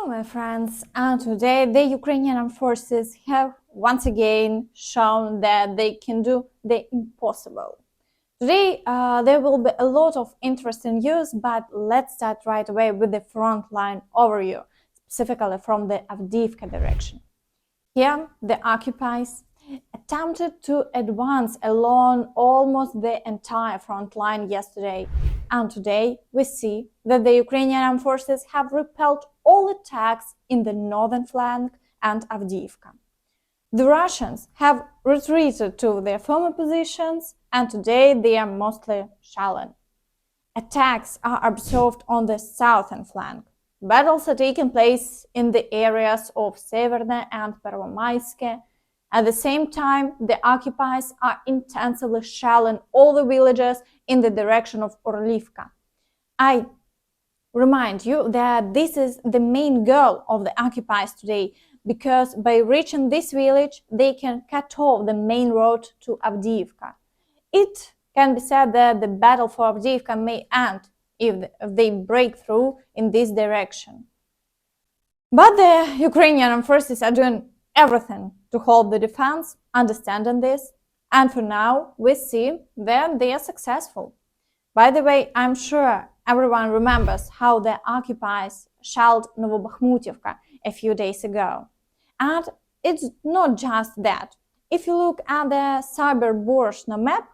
Hello, my friends, and today the Ukrainian forces have once again shown that they can do the impossible. Today there will be a lot of interesting news, but let's start right away with the frontline overview, specifically from the Avdiivka direction. Here, the occupiers attempted to advance along almost the entire front line yesterday, and today we see that the Ukrainian forces have repelled all attacks in the northern flank and Avdiivka. The Russians have retreated to their former positions, and today they are mostly shelling. Attacks are observed on the southern flank. Battles are taking place in the areas of Seversk and Persists. At the same time, the occupiers are intensively shelling all the villages in the direction of Orlyvka. I remind you that this is the main goal of the occupiers today, because by reaching this village, they can cut off the main road to Avdiivka. It can be said that the battle for Avdiivka may end if they break through in this direction. But the Ukrainian forces are doing everything to hold the defense, understanding this, and for now we see that they are successful. By the way, I'm sure everyone remembers how the occupiers shelled Bakhmutivka a few days ago. And it's not just that. If you look at the Zaporizhia map,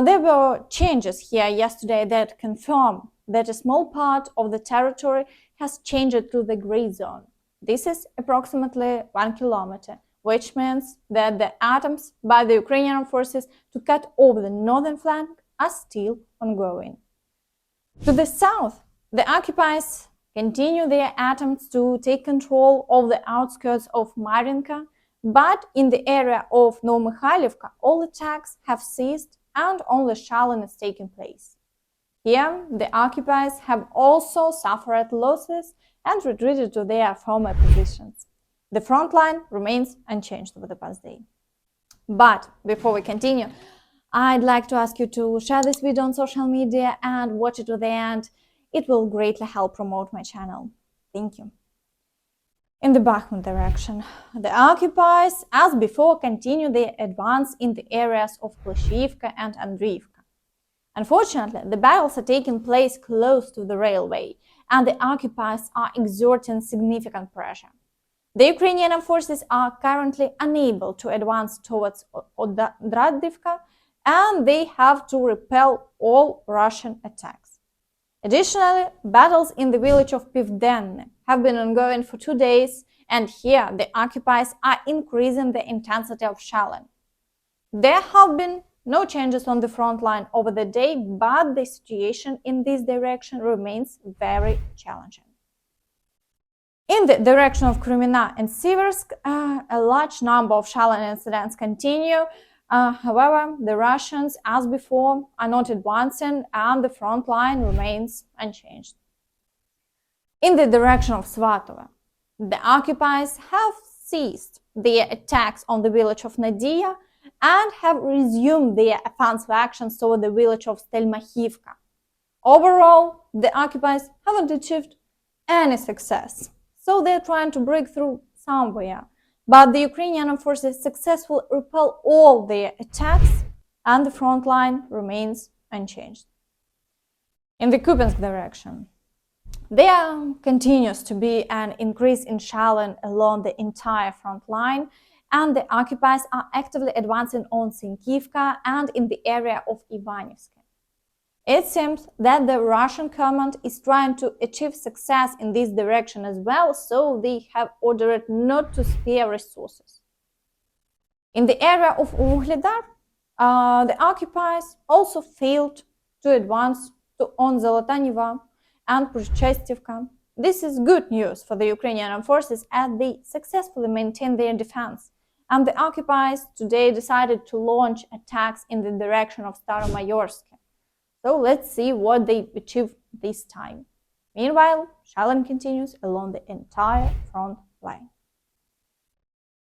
there were changes here yesterday that confirm that a small part of the territory has changed to the gray zone. This is approximately 1 kilometer, which means that the attempts by the Ukrainian forces to cut off the northern flank are still ongoing. To the south, the occupiers continue their attempts to take control of the outskirts of Marinka, but in the area of Stelmakhivka, all attacks have ceased and only shelling is taking place. Here, the occupiers have also suffered losses and retreated to their former positions. The front line remains unchanged over the past day. But before we continue, I'd like to ask you to share this video on social media and watch it to the end. It will greatly help promote my channel. Thank you. In the Bakhmut direction, the occupiers, as before, continue their advance in the areas of Klischiivka and Andriivka. Unfortunately, the battles are taking place close to the railway, and the occupiers are exerting significant pressure. The Ukrainian forces are currently unable to advance towards Orlyvka, and they have to repel all Russian attacks. Additionally, battles in the village of Pivdenne have been ongoing for 2 days, and here the occupiers are increasing the intensity of shelling. There have been no changes on the front line over the day, but the situation in this direction remains very challenging. In the direction of Kreminna and Siversk, a large number of shelling incidents continue. However, the Russians, as before, are not advancing, and the front line remains unchanged. In the direction of Svatove, the occupiers have ceased their attacks on the village of Nadiya and have resumed their offensive actions toward the village of Stelmakhivka. Overall, the occupiers haven't achieved any success, so they're trying to break through somewhere. But the Ukrainian forces successfully repel all their attacks, and the front line remains unchanged. In the Kupiansk direction, there continues to be an increase in shelling along the entire front line, and the occupiers are actively advancing on Senkivka and in the area of Ivanivske. It seems that the Russian command is trying to achieve success in this direction as well, so they have ordered not to spare resources. In the area of Vuhledar, the occupiers also failed to advance on Zolota Niva and Prychystivka. This is good news for the Ukrainian forces, as they successfully maintain their defense, and the occupiers today decided to launch attacks in the direction of Staromayorsk. So let's see what they achieve this time. Meanwhile, shelling continues along the entire front line.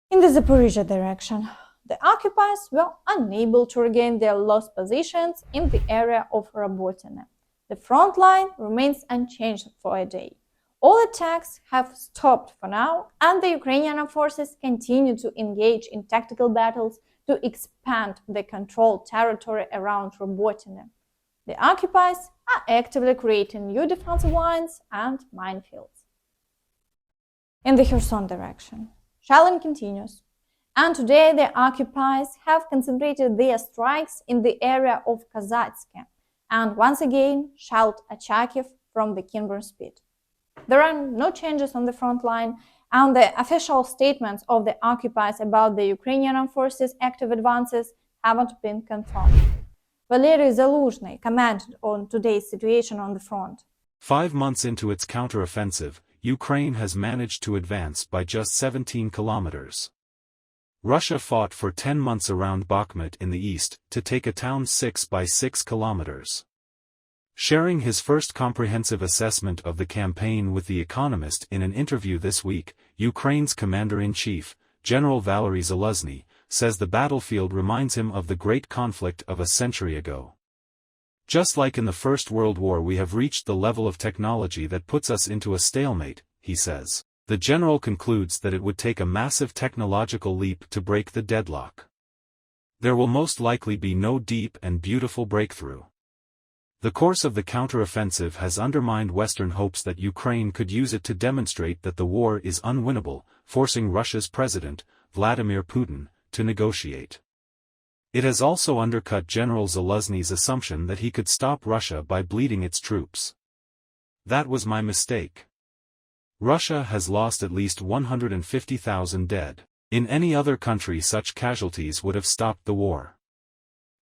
In the Zaporizhia direction, the occupiers were unable to regain their lost positions in the area of Robotyne. The front line remains unchanged for a day. All attacks have stopped for now, and the Ukrainian forces continue to engage in tactical battles to expand the controlled territory around Robotyne. The occupiers are actively creating new defensive lines and minefields. In the Kherson direction, shelling continues, and today the occupiers have concentrated their strikes in the area of Kozatske and once again shelled Ochakiv from the Kinburn Spit. There are no changes on the front line, and the official statements of the occupiers about the Ukrainian forces' active advances haven't been confirmed. Valery Zaluzhny commented on today's situation on the front. 5 months into its counteroffensive, Ukraine has managed to advance by just 17 kilometers. Russia fought for 10 months around Bakhmut in the east to take a town 6 by 6 kilometers. Sharing his first comprehensive assessment of the campaign with The Economist in an interview this week, Ukraine's commander-in-chief, General Valery Zaluzhny, says the battlefield reminds him of the great conflict of a century ago. Just like in the First World War, we have reached the level of technology that puts us into a stalemate, he says. The general concludes that it would take a massive technological leap to break the deadlock. There will most likely be no deep and beautiful breakthrough. The course of the counteroffensive has undermined Western hopes that Ukraine could use it to demonstrate that the war is unwinnable, forcing Russia's president, Vladimir Putin, to negotiate. It has also undercut General Zaluzhny's assumption that he could stop Russia by bleeding its troops. That was my mistake. Russia has lost at least 150,000 dead. In any other country such casualties would have stopped the war.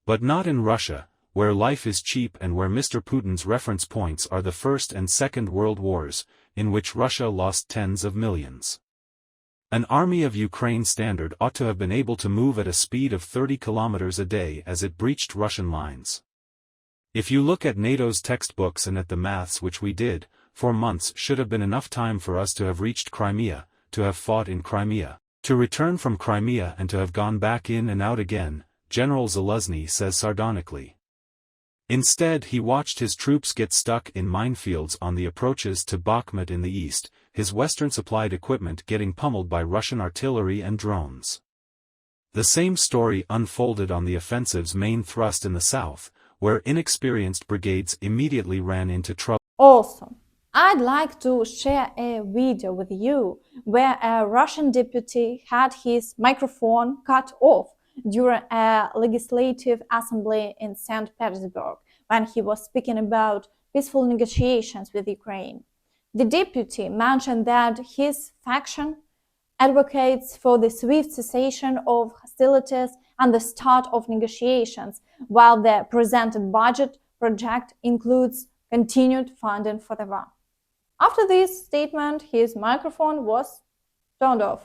But not in Russia, where life is cheap and where Mr. Putin's reference points are the First and Second World Wars, in which Russia lost tens of millions. An army of Ukraine standard ought to have been able to move at a speed of 30 kilometers a day as it breached Russian lines. If you look at NATO's textbooks and at the maths which we did, 4 months should have been enough time for us to have reached Crimea, to have fought in Crimea, to return from Crimea and to have gone back in and out again, General Zaluzhny says sardonically. Instead, he watched his troops get stuck in minefields on the approaches to Bakhmut in the east, his Western-supplied equipment getting pummeled by Russian artillery and drones. The same story unfolded on the offensive's main thrust in the south, where inexperienced brigades immediately ran into trouble. Also, I'd like to share a video with you where a Russian deputy had his microphone cut off during a legislative assembly in St. Petersburg when he was speaking about peaceful negotiations with Ukraine. The deputy mentioned that his faction advocates for the swift cessation of hostilities and the start of negotiations, while the presented budget project includes continued funding for the war. After this statement, his microphone was turned off.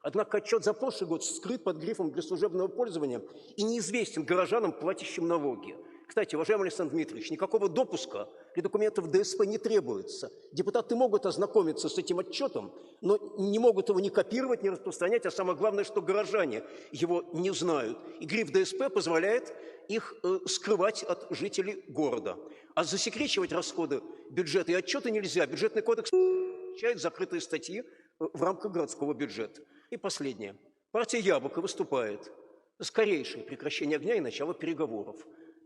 Однако отчет за прошлый год скрыт под грифом «для служебного пользования» и неизвестен горожанам, платящим налоги. Кстати, уважаемый Александр Дмитриевич, никакого допуска для документов ДСП не требуется. Депутаты могут ознакомиться с этим отчетом, но не могут его ни копировать, ни распространять, а самое главное, что горожане его не знают. И гриф ДСП позволяет их скрывать от жителей города. А засекречивать расходы бюджета и отчеты нельзя. Бюджетный кодекс включает закрытые статьи в рамках городского бюджета. И последнее. Партия «Яблоко» выступает за скорейшее прекращение огня и начало переговоров.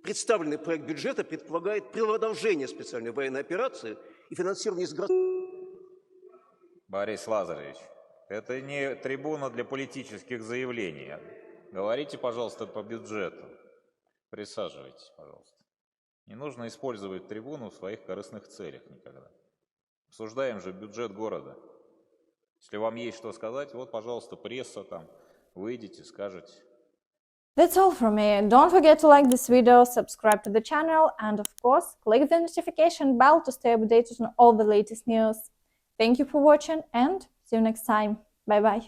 Представленный проект бюджета предполагает продолжение специальной военной операции и финансирование из государства. Борис Лазаревич, это не трибуна для политических заявлений. Говорите, пожалуйста, по бюджету. Присаживайтесь, пожалуйста. Не нужно использовать трибуну в своих корыстных целях никогда. Обсуждаем же бюджет города. Если вам есть что сказать, вот, пожалуйста, пресса там, выйдите, скажете. That's all from me. Don't forget to like this video, subscribe to the channel, and of course, click the notification bell to stay updated on all the latest news. Thank you for watching and see you next time. Bye bye.